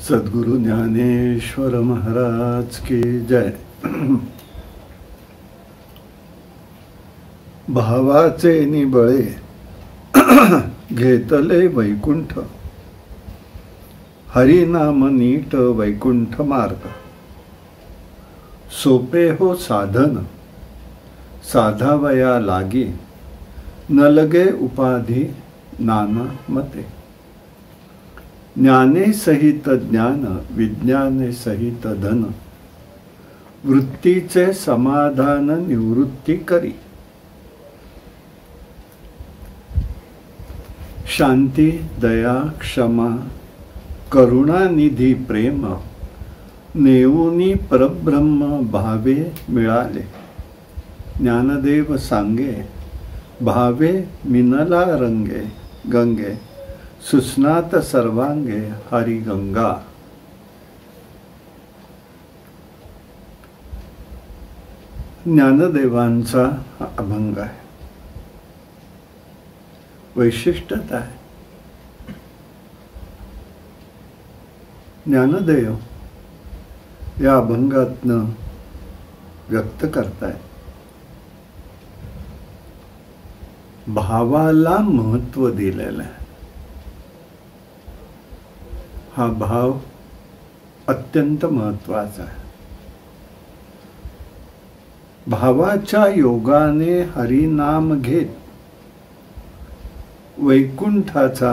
सद्गुरु ज्ञानेश्वर महाराज की जय। भावाचे निबळे घेतले वैकुंठ, हरिनाम नीट वैकुंठ मार्ग। सोपे हो साधन साधावया लागी, न लगे उपाधी नाना मते। ज्ञाने सहित ज्ञान, विज्ञाने सहित धन, वृत्तीचे समाधान निवृत्ती करी। शांती दया क्षमा करुणा निधी प्रेम, नेऊनी परब्रह्म भावे मिळाले। ज्ञानदेव सांगे भावे मिनला रंगे, गंगे सुस्नात सर्वांगे हरी गंगा। ज्ञानदेवांचा हा अभंग आहे, वैशिष्ट्यता आहे। ज्ञानदेव या अभंगातनं व्यक्त करताय भावाला महत्व दिलेलं आहे। हा भाव अत्यंत महत्वाचा आहे। भावाच्या योगाने हरिनाम घेत वैकुंठाचा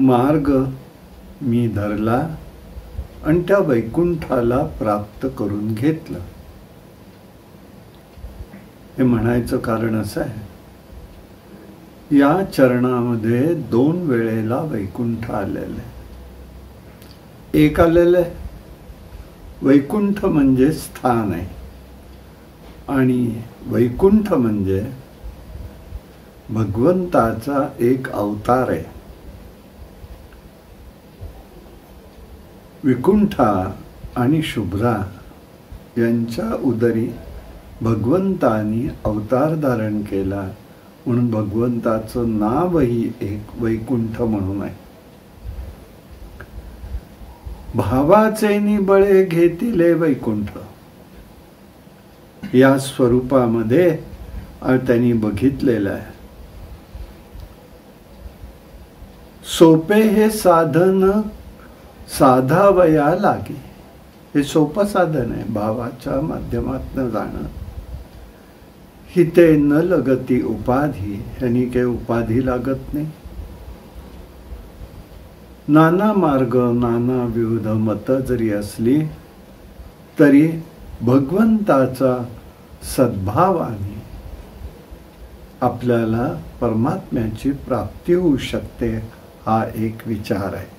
मार्ग मी धरला आणि त्या वैकुंठाला प्राप्त करून घेतलं। हे म्हणायचं कारण असं आहे, या चरणामध्ये 2 वेळेला वैकुंठ आलेले। एक आलेले वैकुंठ म्हणजे स्थान आहे, आणि वैकुंठ म्हणजे भगवंताचा एक अवतार आहे। विकुंठा आणि शुभ्रा यांच्या उदरी भगवंतानी अवतार धारण केला, म्हणून भगवंताचं नावही एक वैकुंठ म्हणून आहे। भावाचे निबळे घेतिले वैकुंठ, या स्वरूपामध्ये त्यांनी बघितलेलं आहे। सोपे हे साधन साधावया लागे, हे सोपं साधन आहे भावाच्या माध्यमातून जाणं। हिते न लगती उपाधी, यांनी काही उपाधी लागत नाही। नाना मार्ग नाना विविध मत जरी असली तरी भगवंताचा सद्भावाने आपल्याला परमात्म्याची प्राप्ती होऊ शकते, हा एक विचार आहे।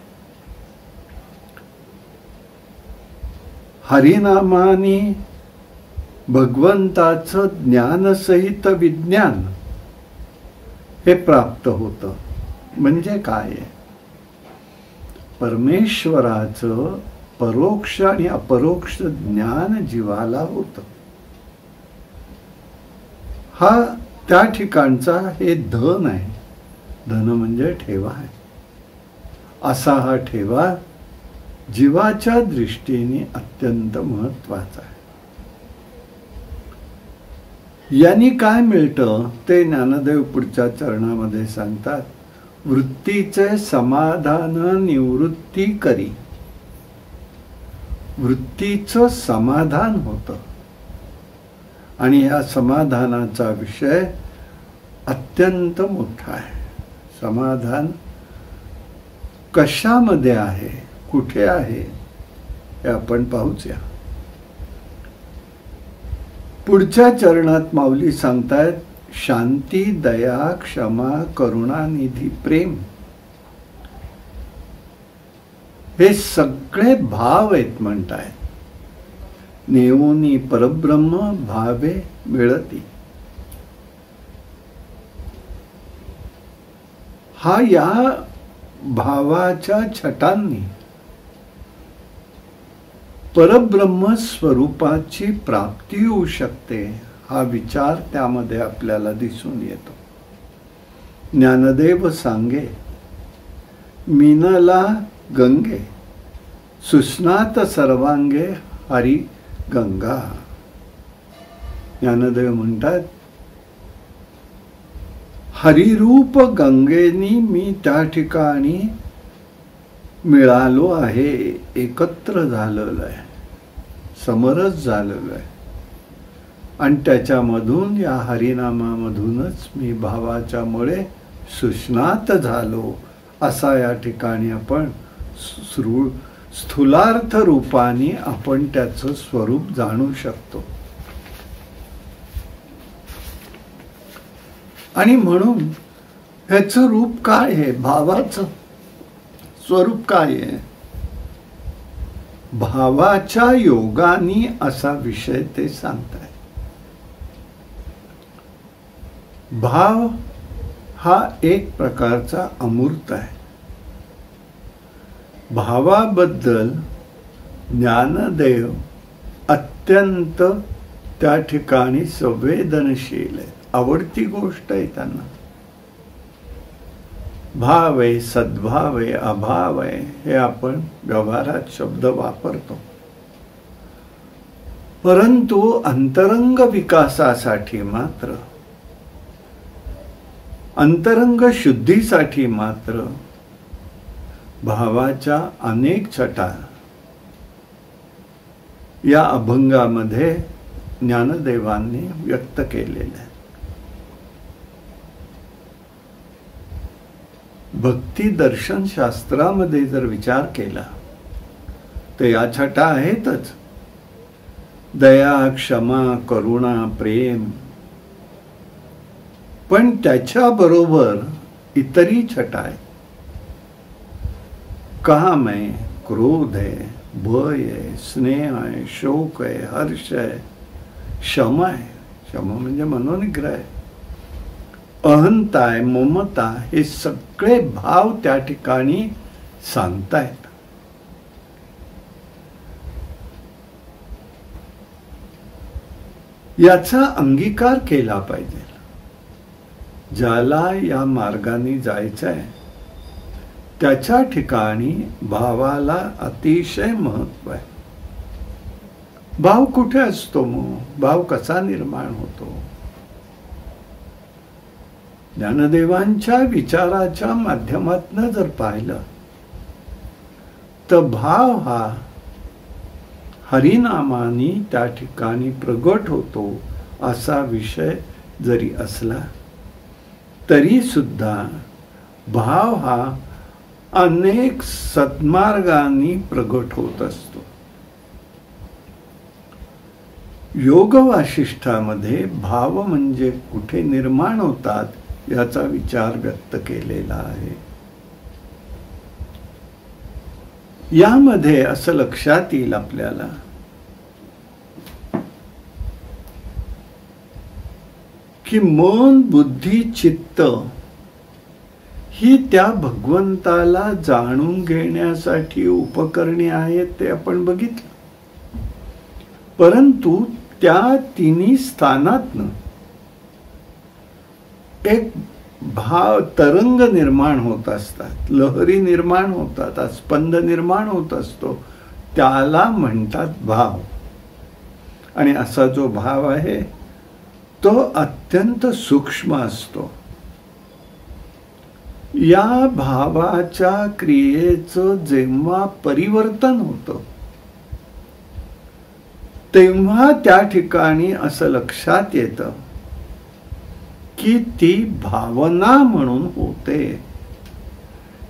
हरिनामानी भगवंताचं ज्ञानसहित विज्ञान हे प्राप्त होतं। म्हणजे काय आहे, परमेश्वराचं परोक्ष आणि अपरोक्ष ज्ञान जीवाला होतं। हा त्या ठिकाणचा हे धन आहे। धन म्हणजे ठेवा आहे। असा हा ठेवा जीवाच्या दृष्टीने अत्यंत महत्वाचा आहे। यांनी काय मिळतं ते ज्ञानदेव पुढच्या चरणामध्ये सांगतात। वृत्तीचे समाधान निवृत्ती करी, वृत्तीचं समाधान होतं, आणि या समाधानाचा विषय अत्यंत मोठा आहे। समाधान कशामध्ये आहे, कुठे आहे, हे आपण पाहूया। पुढच्या चरणात माऊली सांगतायत, शांती दया क्षमा करुणा निधी प्रेम, हे सगळे भाव आहेत म्हणतायत। नेऊनी परब्रह्म भावे मिळती, हा या भावाच्या छटांनी परब्रह्म स्वरूपाची प्राप्ती होऊ शकते, हा विचार त्यामध्ये आपल्याला दिसून येतो। ज्ञानदेव सांगे मीनला गंगे सुस्नात सर्वांगे हरी गंगा. ज्ञानदेव म्हणतात, हरिरूप गंगेनी मी त्या ठिकाणी मिळालो आहे, एकत्र झालेलो आहे, समरस झालेलो आहे. आणि त्याच्यामधून या हरिनामामधूनच मी भावाच्या मुळे सुस्नात झालो, असा या ठिकाणी आपण स्थूलार्थ रूपाने आपण त्याचं स्वरूप जाणू शकतो. आणि म्हणून ह्याचं रूप काय आहे, भावाचं स्वरूप काय आहे, भावाच्या योगानी असा विषय ते सांगताय. भाव हा एक प्रकारचा अमूर्त आहे. भावाबद्दल ज्ञानदेव अत्यंत त्या ठिकाणी संवेदनशील आहे. आवडती गोष्ट आहे त्यांना. भाव आहे, सद्भाव आहे, अभाव आहे, हे आपण व्यवहारात शब्द वापरतो. परंतु अंतरंग विकासासाठी मात्र, अंतरंग शुद्धीसाठी मात्र भावाच्या अनेक छटा या अभंगामध्ये ज्ञानदेवांनी व्यक्त केलेल्या आहेत. भक्ती दर्शन शास्त्रामध्ये जर विचार केला तर या छटा आहेतच. दया, क्षमा, करुणा, प्रेम. पण त्याच्याबरोबर इतरही छटा आहेत. काम आहे, क्रोध आहे, भय आहे, स्नेह आहे, शोक आहे, हर्ष आहे, क्षमा आहे, क्षमा म्हणजे मनोनिग्रह आहे, अहंता आहे, ममता, हे सगळे भाव त्या ठिकाणी सांगतायत. याचा अंगीकार केला पाहिजे. ज्याला या मार्गाने जायचं आहे त्याच्या ठिकाणी भावाला अतिशय महत्व आहे. भाव कुठे असतो, मग भाव कसा निर्माण होतो? ज्ञानदेवांच्या विचाराच्या माध्यमातून जर पाहिलं तर भाव हा हरिनामानी त्या ठिकाणी प्रगट होतो असा विषय जरी असला तरी सुद्धा भाव हा अनेक सद्मार्गांनी प्रगट होत असतो. योग वासिष्ठामध्ये भाव म्हणजे कुठे निर्माण होतात याचा विचार व्यक्त केलेला आहे. यामध्ये असं लक्षात येईल आपल्याला की मन, बुद्धी, चित्त ही त्या भगवंताला जाणून घेण्यासाठी उपकरणे आहेत ते आपण बघितलं. परंतु त्या तिन्ही स्थानातनं एक भाव, तरंग निर्माण होत असतात, लहरी निर्माण होतात, स्पंद निर्माण होत असतो, त्याला म्हणतात भाव. आणि असा जो भाव आहे तो अत्यंत सूक्ष्म असतो. या भावाच्या क्रियेचं जेव्हा परिवर्तन होतं तेव्हा त्या ठिकाणी असं लक्षात येतं की ती भावना म्हणून होते.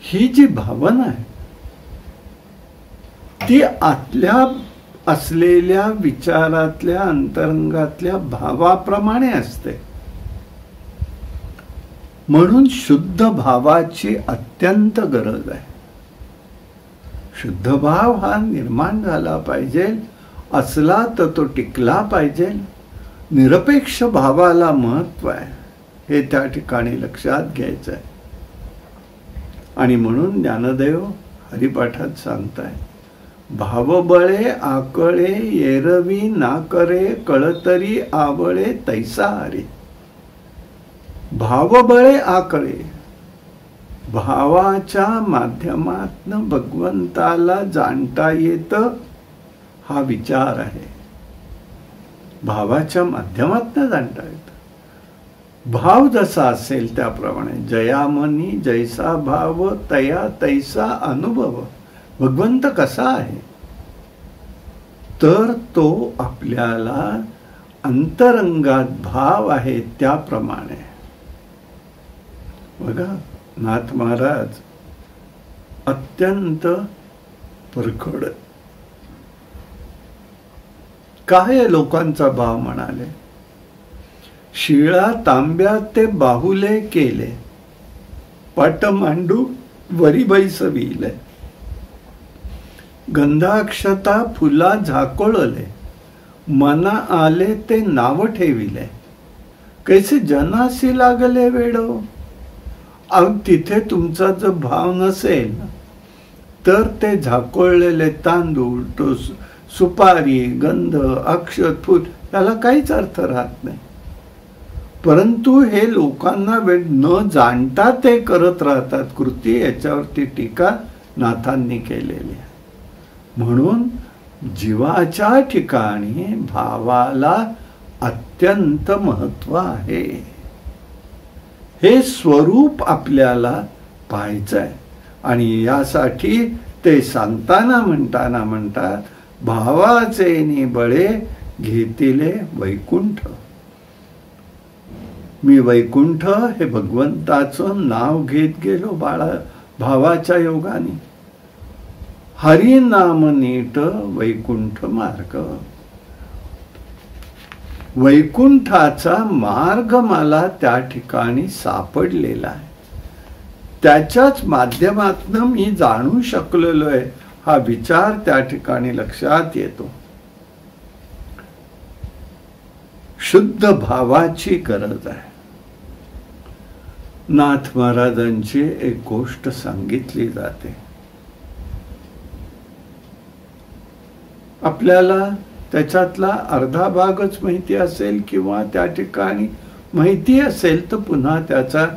ही जी भावना आहे ती आतल्या असलेल्या विचारातल्या अंतरंगातल्या भावाप्रमाणे असते. म्हणून शुद्ध भावाची अत्यंत गरज आहे. शुद्ध भाव हा निर्माण झाला पाहिजे, असला तर तो टिकला पाहिजे. निरपेक्ष भावाला महत्व आहे हे त्या ठिकाणी लक्षात घ्यायचं आहे. आणि म्हणून ज्ञानदेव हरिपाठात सांगताय, भावबळे आकळे येरवी ना करे, कळतरी आवळे तैसा हरी. भावबळे आकळे, भावाच्या माध्यमातनं भगवंताला जाणता येतं हा विचार आहे. भावाच्या माध्यमातनं जाणता येतं. भाव जसा असेल त्याप्रमाणे जयामनी जैसा भाव तया तैसा अनुभव. भगवंत कसा आहे तर तो आपल्याला अंतरंगात भाव आहे त्याप्रमाणे. बघा नाथ महाराज अत्यंत परखड काय लोकांचा भाव म्हणाले. शिळा तांब्यात ते बाहुले केले, पाट मांडू वरी बैसविले, गंधाक्षता फुला झाकोळले, मना आले ते नाव ठेविले, कैसे जनासी लागले वेडो. तिथे तुमचा जर भाव नसेल तर ते झाकोळलेले तांदूळ, तो सुपारी, गंध, अक्षत, फूल त्याला काहीच अर्थ राहत नाही. परंतु हे लोकांना न जाणता ते करत राहतात कृती. याच्यावरती टीका नाथांनी केलेली आहे. म्हणून जीवाच्या ठिकाणी भावाला अत्यंत महत्व आहे. हे स्वरूप आपल्याला पाहायचं आहे. आणि यासाठी ते सांगताना म्हणतात भावाचे निबळे घेतिले वैकुंठ. मी वैकुंठ हे भगवंताचं नाव घेत गेलो बाळा भावाच्या योगाने. हरी नाम नीट वैकुंठ मार्ग. वैकुंठाचा मार्ग मला त्या ठिकाणी सापडलेला आहे. त्याच्याच माध्यमातून मी जाणू शकलेलो आहे हा विचार त्या ठिकाणी लक्षात येतो. शुद्ध भावाची गरज आहे. नाथ महाराजांची एक गोष्ट सांगितली जाते. आपल्याला त्याच्यातला अर्धा भागच माहिती असेल किंवा त्या ठिकाणी माहिती असेल तर पुन्हा त्याचा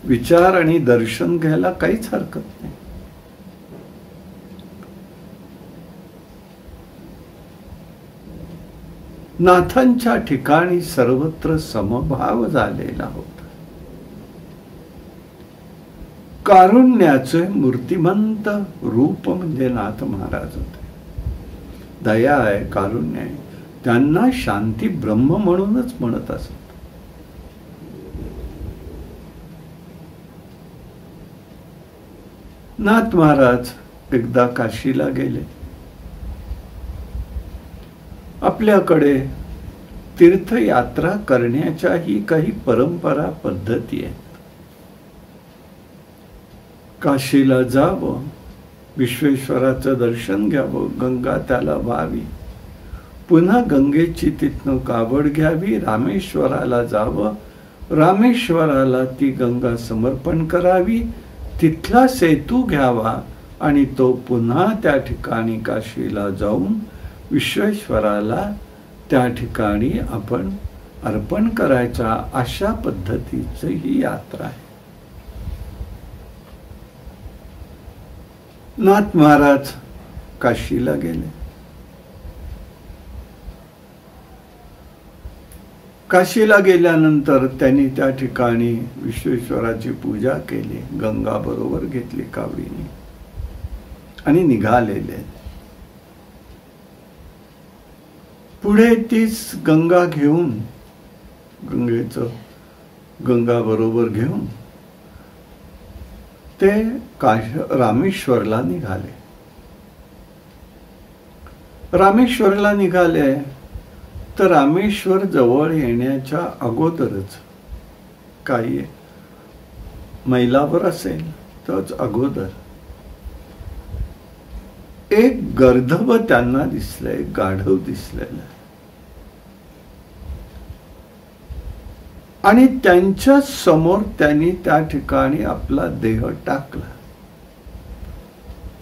विचार आणि दर्शन घ्यायला काहीच हरकत नाही. नाथांच्या ठिकाणी सर्वत्र समभाव झालेला होता. कारुण्याचे मूर्तिमंत रूप म्हणजे नाथ महाराज होते. दया आहे, कारुण्य आहे. त्यांना शांती ब्रह्म म्हणूनच म्हणत असत. नाथ महाराज एकदा काशीला गेले. आपल्याकडे तीर्थयात्रा करण्याच्याही काही परंपरा पद्धती आहेत. काशीला जावं, विश्वेश्वराचं दर्शन घ्यावं, गंगा त्याला व्हावी, पुन्हा गंगेची तिथनं कावड घ्यावी, रामेश्वराला जावं, रामेश्वराला ती गंगा समर्पण करावी, तिथला सेतू घ्यावा आणि तो पुन्हा त्या ठिकाणी काशीला जाऊन विश्वेश्वराला त्या ठिकाणी आपण अर्पण करायचा. अशा पद्धतीची ही यात्रा आहे. नाथ महाराज काशीला गेले. काशीला गेल्यानंतर त्यांनी त्या ठिकाणी विश्वेश्वराची पूजा केली, गंगा बरोबर घेतली कावडीने आणि निघालेले. पुढे तीच गंगा घेऊन, गंगा बरोबर घेऊन ते रामेश्वरला निघाले. रामेश्वरला निघाले तर रामेश्वर जवळ येण्याच्या अगोदरच काही मैलावर असेल तरच अगोदर एक गर्दभ त्यांना दिसलंय, गाढव दिसलेलं. आणि त्यांच्या समोर त्यांनी त्या ठिकाणी आपला देह टाकला.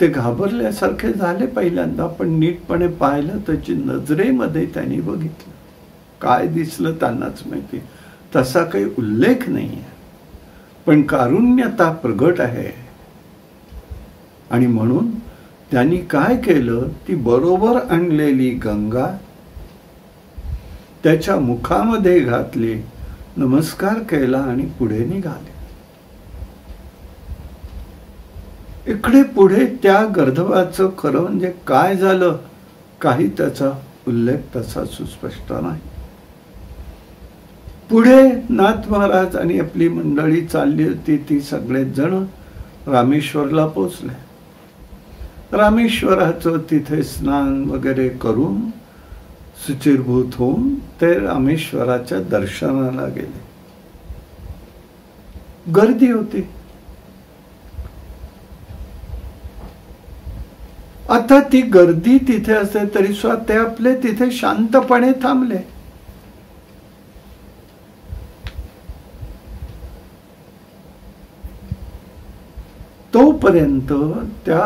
ते घाबरल्यासारखे झाले पहिल्यांदा, पण नीटपणे पाहिलं त्याची नजरेमध्ये त्यांनी बघितलं. काय दिसलं त्यांनाच माहिती, तसा काही उल्लेख नाही आहे. पण कारुण्यता प्रगट आहे. आणि म्हणून त्यांनी काय केलं, ती बरोबर आणलेली गंगा त्याच्या मुखामध्ये घातली, नमस्कार केला आणि पुढे निघाले. इकडे पुढे त्या गर्दभाचं खरं म्हणजे काय झालं, काही त्याचा उल्लेख तसा सुस्पष्ट नाही. पुढे नाथ महाराज आणि आपली मंडळी चालली होती, ती सगळेच जण रामेश्वरला पोचले. रामेश्वराचं तिथे स्नान वगैरे करून शुचिर्भूत होऊन ते रामेश्वराच्या दर्शनाला गेले. गर्दी होती. आता ती गर्दी तिथे असते तरी सुद्धा ते आपले तिथे शांतपणे थांबले. तोपर्यंत त्या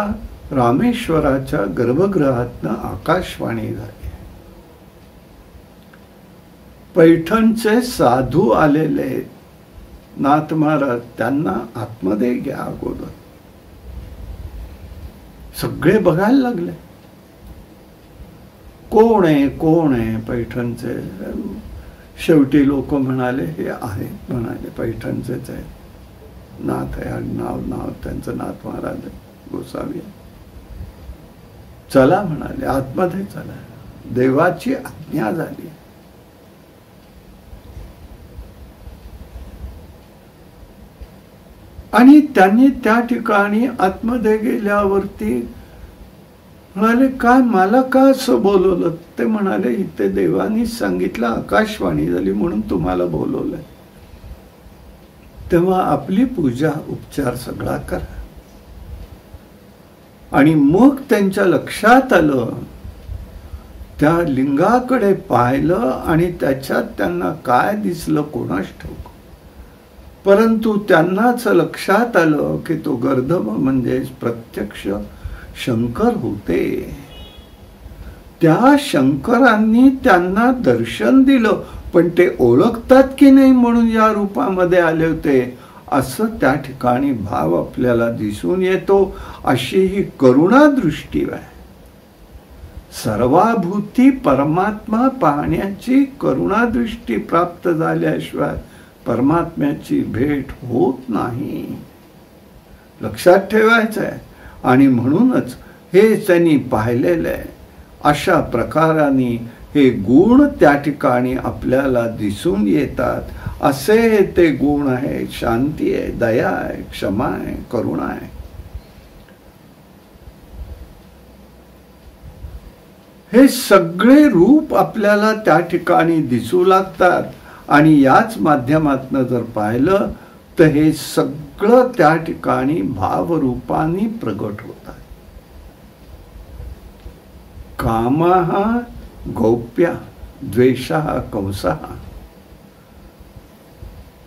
रामेश्वराच्या गर्भगृहातनं आकाशवाणी झाली. पैठणचे साधू आलेले नाथ महाराज, त्यांना आतमध्ये घ्या अगोदर. सगळे बघायला लागले, कोण आहे कोण आहे पैठणचे. शेवटी लोक म्हणाले हे आहेत, म्हणाले पैठणचेच आहे, नाथ आहे, नाव त्यांचं नाथ महाराज गोसावी. चला म्हणाले, आतमध्ये चला. देवाची आज्ञा झाली. आणि त्यांनी त्या ठिकाणी आतमध्ये गेल्यावरती म्हणाले, काय मला का असं बोलवलं. ते म्हणाले, इथे देवानी सांगितलं, आकाशवाणी झाली म्हणून तुम्हाला बोलवलंय. तेव्हा आपली पूजा उपचार सगळा करा. आणि मग त्यांच्या लक्षात आलं, त्या लिंगाकडे पाहिलं आणि त्याच्यात त्यांना काय दिसलं कोणास ठाऊक. परंतु त्यांनाच लक्षात आलं की तो गर्दभ म्हणजे प्रत्यक्ष शंकर होते. त्या शंकरांनी त्यांना दर्शन दिलं, पण ते ओळखतात की नाही म्हणून या रूपामध्ये आले होते, असं त्या ठिकाणी भाव आपल्याला दिसून येतो. अशी ही करुणा दृष्टी आहे. सर्वाभूती परमात्मा पाहण्याची करुणा दृष्टी प्राप्त झाल्याशिवाय परमात्म्याची भेट होत नाही. लक्षात ठेवायचं आहे. आणि म्हणूनच हे त्यांनी पाहिलेलं आहे. अशा प्रकाराने हे गुण त्या ठिकाणी आपल्याला दिसून येतात. असे ते गुण आहे, शांती आहे, दया आहे, क्षमा आहे, करुणा आहे. हे सगळे रूप आपल्याला त्या ठिकाणी दिसू लागतात. आणि याच माध्यमातनं जर पाहिलं तर हे सगळं त्या ठिकाणी भावरूपाने प्रगट होतात. कामः गौप्या द्वेषः कंसः.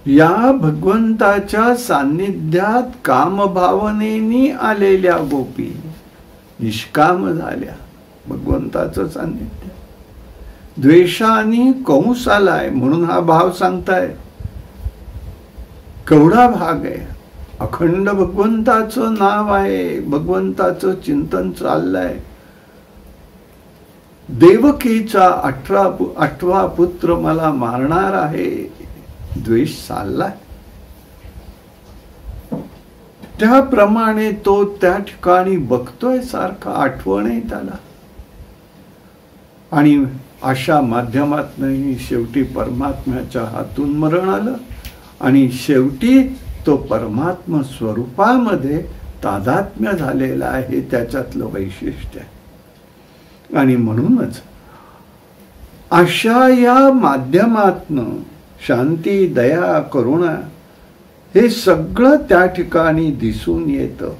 या भगवंताच्या सान्निध्यात कामभावनेनी आलेल्या गोपी निष्काम झाल्या. भगवंताचं सान्निध्य द्वेषाने कंस आलाय म्हणून हा भाव सांगताय. केवढा भाग आहे. अखंड भगवंताचं नाव आहे, भगवंताचं चिंतन चाललंय. देवकीचा 8वा पुत्र मला मारणार आहे, द्वेष चाललाय. त्याप्रमाणे तो त्या ठिकाणी बघतोय सारखा, आठवण आहे त्याला. आणि अशा माध्यमातूनही शेवटी परमात्म्याच्या हातून मरण आलं आणि शेवटी तो परमात्मा स्वरूपामध्ये तादात्म्य झालेला आहे. त्याच्यातलं वैशिष्ट्य आहे. आणि म्हणूनच अशा या माध्यमातनं शांती, दया, करुणा हे सगळं त्या ठिकाणी दिसून येतं.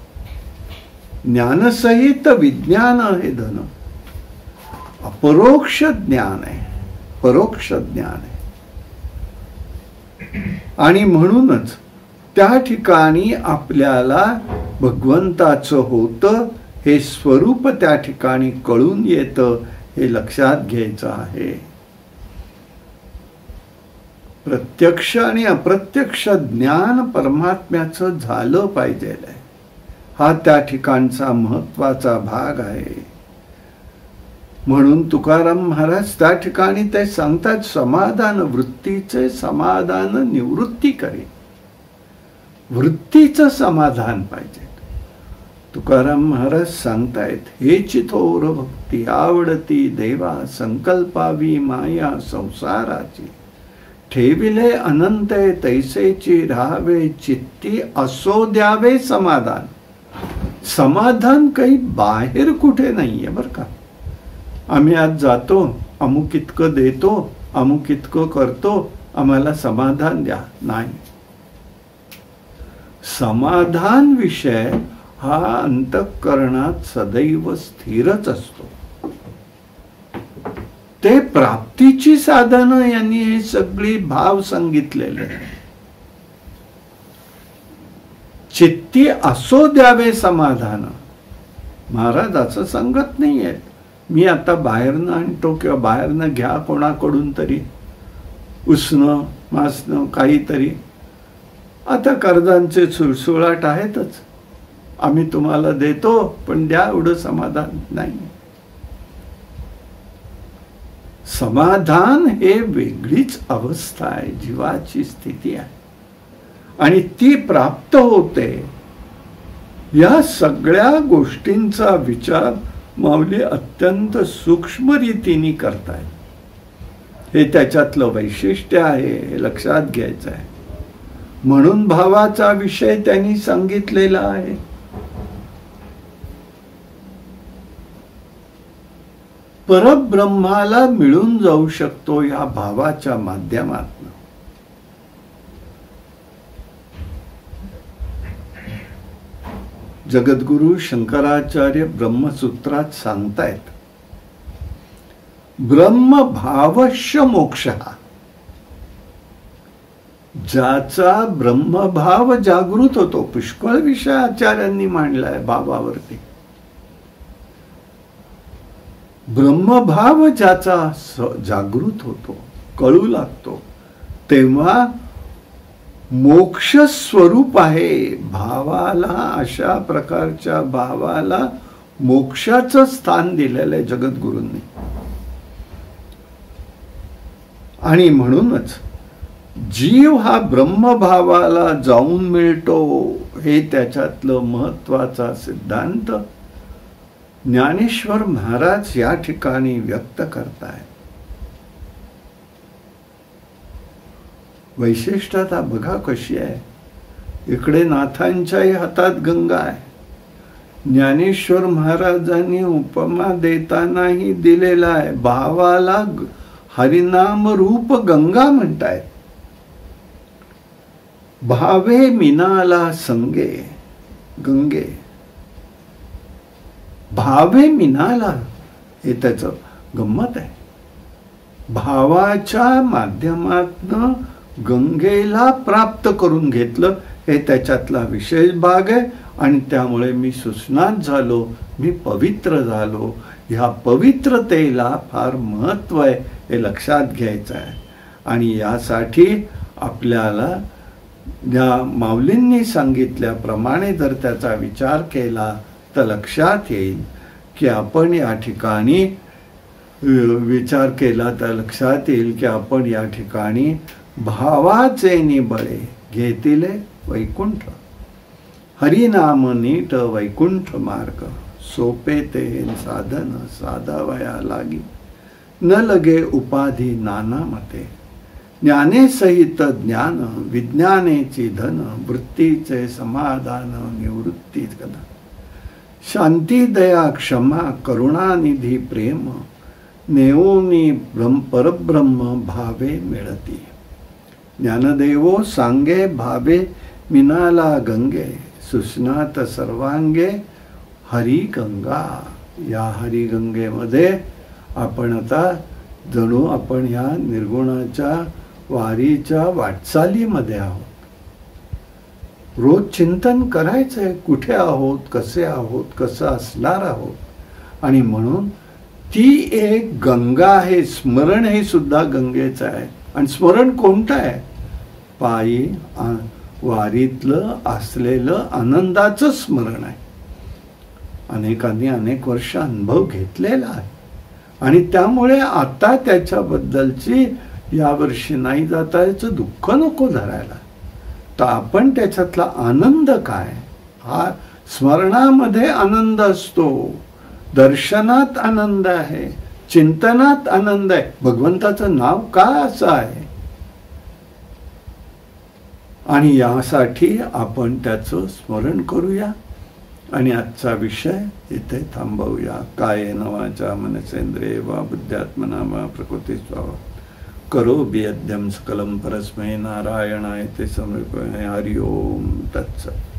ज्ञानसहित विज्ञान हे धन. अपरोक्ष ज्ञान आहे, परोक्ष ज्ञान आहे. आणि म्हणूनच त्या ठिकाणी आपल्याला भगवंताचं होतं हे स्वरूप त्या ठिकाणी कळून येतं. हे लक्षात घ्यायचं आहे. प्रत्यक्ष आणि अप्रत्यक्ष ज्ञान परमात्म्याचं झालं पाहिजे, हा त्या ठिकाणचा महत्वाचा भाग आहे. म्हणून तुकाराम महाराज त्या ठिकाणी ते सांगतात, समाधान वृत्तीचे समाधान निवृत्ती करे. वृत्तीचं समाधान पाहिजे. तुकाराम महाराज सांगतायत, हे चिथोर भक्ती आवडती देवा, संकल्पावी माया संसाराची, ठेविले अनंत तैसेची राहावे चित्ती, असो द्यावे समाधान. समाधान काही बाहेर कुठे नाहीये बरं का. आम्ही आज जातो, अमुक इतकं देतो, अमुक इतकं करतो, आम्हाला समाधान द्या, नाही. समाधान विषय हा अंतःकरणात सदैव स्थिरच असतो. ते प्राप्तीची साधनं यांनी हे सगळी भाव सांगितलेले. चित्ती असो द्यावे समाधान. महाराज असं सांगत नाहीये मी आता बाहेरनं आणतो किंवा बाहेरनं घ्या कोणाकडून तरी, उसनं मासनं काहीतरी. आता कर्जांचे सुळसुळाट आहेतच, आम्ही तुम्हाला देतो पण द्या एवढं समाधान नाही. समाधान हे वेगळीच अवस्था आहे, जीवाची स्थिती आहे आणि ती प्राप्त होते. या सगळ्या गोष्टींचा विचार माऊली अत्यंत सूक्ष्म रीतीने करतायत. हे त्याच्यातलं वैशिष्ट्य आहे, हे लक्षात घ्यायचं आहे. म्हणून भावाचा विषय त्यांनी सांगितलेला आहे. परब्रह्माला मिळून जाऊ शकतो या भावाच्या माध्यमातून. जगद्गुरु शंकराचार्य ब्रह्मसूत्रात सांगतायत, ब्रह्म भावश्य मोक्ष. ज्याचा ब्रह्मभाव जागृत होतो, पुष्कळ विषय आचार्यांनी मांडलाय भावावरती. ब्रह्मभाव ज्याचा जागृत होतो, कळू लागतो, तेव्हा मोक्ष स्वरूप आहे भावाला. अशा प्रकारच्या भावाला मोक्षाचं स्थान दिलेलं आहे जगद्गुरूंनी. आणि म्हणूनच जीव हा ब्रह्मभावाला जाऊन मिळतो, हे त्याच्यातलं महत्वाचा सिद्धांत ज्ञानेश्वर महाराज या ठिकाणी व्यक्त करतायत. वैशिष्ट्यता बघा कशी आहे. इकडे नाथांच्याही हातात गंगा आहे. ज्ञानेश्वर महाराजांनी उपमा देतानाही दिलेला आहे, भावाला हरिनाम रूप गंगा म्हणतायत. भावे मिनाला संगे गंगे. भावे मिनाला हे त्याचं गंमत आहे. भावाच्या माध्यमातनं गंगेला प्राप्त करून घेतलं, हे त्याच्यातला विशेष भाग आहे. आणि त्यामुळे मी सुस्नात झालो, मी पवित्र झालो. ह्या पवित्रतेला फार महत्व आहे, हे लक्षात घ्यायचं आहे. आणि यासाठी आपल्याला या माऊलींनी सांगितल्याप्रमाणे जर त्याचा विचार केला तर लक्षात येईल की आपण या ठिकाणी विचार केला तर लक्षात येईल की आपण या ठिकाणी भावाचे निबळे घेतिले वैकुंठ. हरिनाम नीट वैकुंठ मार्ग, सोपे ते साधन साधावया लागी. न लगे उपाधी नाना मते, ज्ञाने सहित ज्ञान विज्ञानेची धन. वृत्तीचे समाधान निवृत्ती गण. शांती दया क्षमा करुणानिधी प्रेम. नेओनी परब्रह्म भावे मिळती. ज्ञानदेवो सांगे भावे मिनाला गंगे. सुस्नात सर्वांगे हरी गंगा. या हरिगंगेमध्ये आपण आता जणू आपण या निर्गुणाच्या वारीच्या वाटचालीमध्ये आहोत. रोज चिंतन करायचंय, कुठे आहोत, कसे आहोत, कसं असणार आहोत. आणि म्हणून ती एक गंगा आहे. स्मरण हे सुद्धा गंगेचं आहे. आणि स्मरण कोणतं आहे? पायी वारीतलं असलेलं आनंदाचं स्मरण आहे. अनेकांनी अनेक वर्ष अनुभव घेतलेला आहे आणि त्यामुळे आता त्याच्याबद्दलची यावर्षी नाही जाता याचं दुःख नको धरायला. तर आपण त्याच्यातला आनंद काय, हा स्मरणामध्ये आनंद असतो, दर्शनात आनंद आहे, चिंतनात आनंद आहे. भगवंताचं नाव का असं आहे आणि यासाठी आपण त्याचं स्मरण करूया. आणि आजचा विषय इथे थांबवूया. कायेन वाचा मनसेंद्रिये वा बुद्ध्यात्मना वा प्रकृती स्वभावात् करोमि यद्यं सकलं परस्मै नारायणाय ते समर्पयामि. हरि ओम तत्सत्.